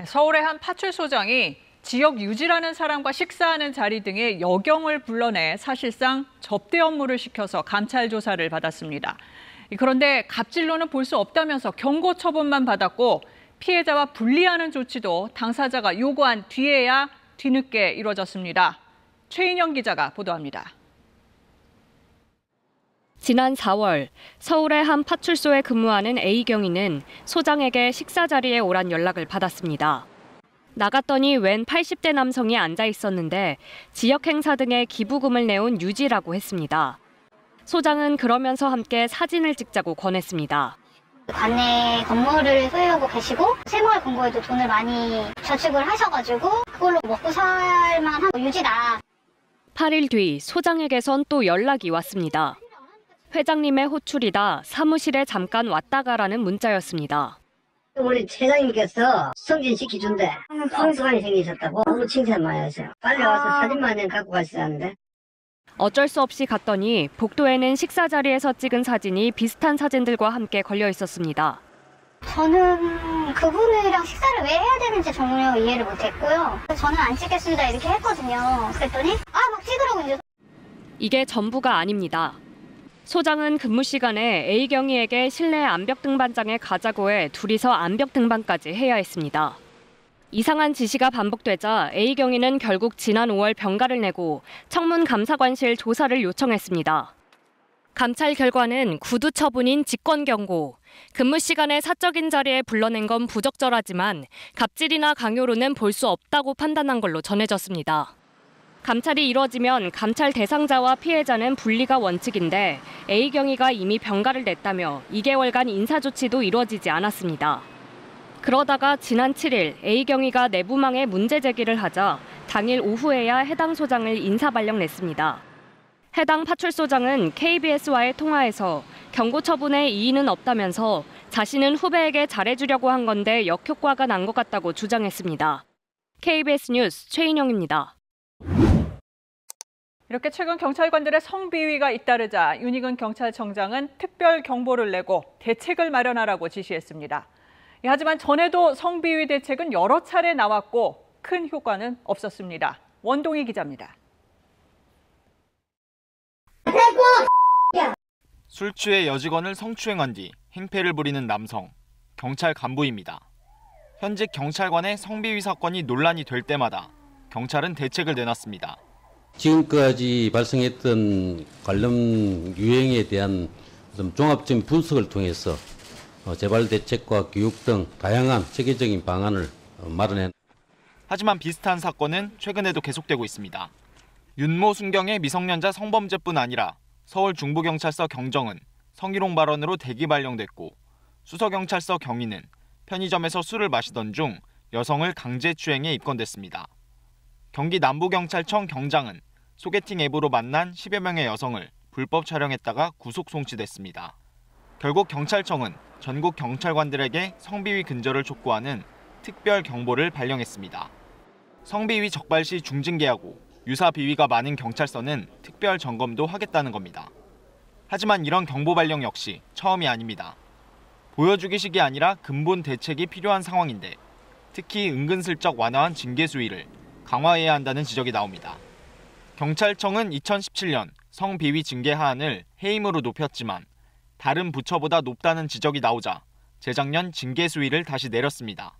서울의 한 파출소장이 지역 유지라는 사람과 식사하는 자리 등의 여경을 불러내 사실상 접대 업무를 시켜서 감찰 조사를 받았습니다. 그런데 갑질로는 볼 수 없다면서 경고 처분만 받았고 피해자와 분리하는 조치도 당사자가 요구한 뒤에야 뒤늦게 이루어졌습니다. 최인영 기자가 보도합니다. 지난 4월 서울의 한 파출소에 근무하는 A경위는 소장에게 식사 자리에 오란 연락을 받았습니다. 나갔더니 웬 80대 남성이 앉아 있었는데 지역 행사 등의 기부금을 내온 유지라고 했습니다. 소장은 그러면서 함께 사진을 찍자고 권했습니다. 관내 건물을 소유하고 계시고 새마을 금고에도 돈을 많이 저축을 하셔가지고 그걸로 먹고 살만한 유지다. 8일 뒤 소장에게선 또 연락이 왔습니다. 회장님의 호출이다 사무실에 잠깐 왔다 가라는 문자였습니다. 우리 회장님께서 승진시켜준대. 성수관이 생기셨다고 너무 칭찬 많이 하세요. 빨리 와서 사진만 갖고 가시라는데. 어쩔 수 없이 갔더니 복도에는 식사 자리에서 찍은 사진이 비슷한 사진들과 함께 걸려 있었습니다. 저는 그분이랑 식사를 왜 해야 되는지 전혀 이해를 못했고요. 저는 안 찍겠습니다 이렇게 했거든요. 그랬더니 막 찍으라고. 이게 전부가 아닙니다. 소장은 근무 시간에 A경위에게 실내 암벽 등반장에 가자고 해 둘이서 암벽 등반까지 해야 했습니다. 이상한 지시가 반복되자 A경위는 결국 지난 5월 병가를 내고 청문감사관실 조사를 요청했습니다. 감찰 결과는 구두 처분인 직권경고, 근무 시간에 사적인 자리에 불러낸 건 부적절하지만 갑질이나 강요로는 볼 수 없다고 판단한 걸로 전해졌습니다. 감찰이 이뤄지면 감찰 대상자와 피해자는 분리가 원칙인데 A경위가 이미 병가를 냈다며 2개월간 인사조치도 이루어지지 않았습니다. 그러다가 지난 7일 A경위가 내부망에 문제 제기를 하자 당일 오후에야 해당 소장을 인사발령 냈습니다. 해당 파출소장은 KBS와의 통화에서 경고 처분에 이의는 없다면서 자신은 후배에게 잘해주려고 한 건데 역효과가 난 것 같다고 주장했습니다. KBS 뉴스 최인영입니다. 이렇게 최근 경찰관들의 성비위가 잇따르자 윤희근 경찰청장은 특별 경보를 내고 대책을 마련하라고 지시했습니다. 하지만 전에도 성비위 대책은 여러 차례 나왔고 큰 효과는 없었습니다. 원동희 기자입니다. 술 취해 여직원을 성추행한 뒤 행패를 부리는 남성, 경찰 간부입니다. 현직 경찰관의 성비위 사건이 논란이 될 때마다 경찰은 대책을 내놨습니다. 지금까지 발생했던 관련 유행에 대한 종합적인 분석을 통해서 재발 대책과 교육 등 다양한 체계적인 방안을 마련해. 하지만 비슷한 사건은 최근에도 계속되고 있습니다. 윤모 순경의 미성년자 성범죄뿐 아니라 서울 중부경찰서 경정은 성희롱 발언으로 대기 발령됐고 수서경찰서 경위는 편의점에서 술을 마시던 중 여성을 강제추행해 입건됐습니다. 경기 남부경찰청 경장은 소개팅 앱으로 만난 10여 명의 여성을 불법 촬영했다가 구속 송치됐습니다. 결국 경찰청은 전국 경찰관들에게 성비위 근절을 촉구하는 특별 경보를 발령했습니다. 성비위 적발시 중징계하고 유사 비위가 많은 경찰서는 특별 점검도 하겠다는 겁니다. 하지만 이런 경보 발령 역시 처음이 아닙니다. 보여주기식이 아니라 근본 대책이 필요한 상황인데 특히 은근슬쩍 완화한 징계 수위를 강화해야 한다는 지적이 나옵니다. 경찰청은 2017년 성비위 징계 하한을 해임으로 높였지만 다른 부처보다 높다는 지적이 나오자 재작년 징계 수위를 다시 내렸습니다.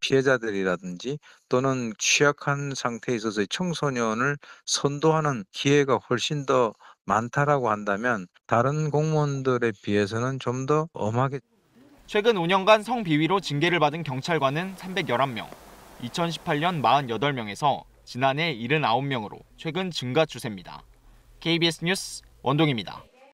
피해자들이라든지 또는 취약한 상태에 있어서의 청소년을 선도하는 기회가 훨씬 더 많다라고 한다면 다른 공무원들에 비해서는 좀 더 엄하게. 최근 5년간 성비위로 징계를 받은 경찰관은 311명, 2018년 48명에서 지난해 79명으로 최근 증가 추세입니다. KBS 뉴스 원동희입니다.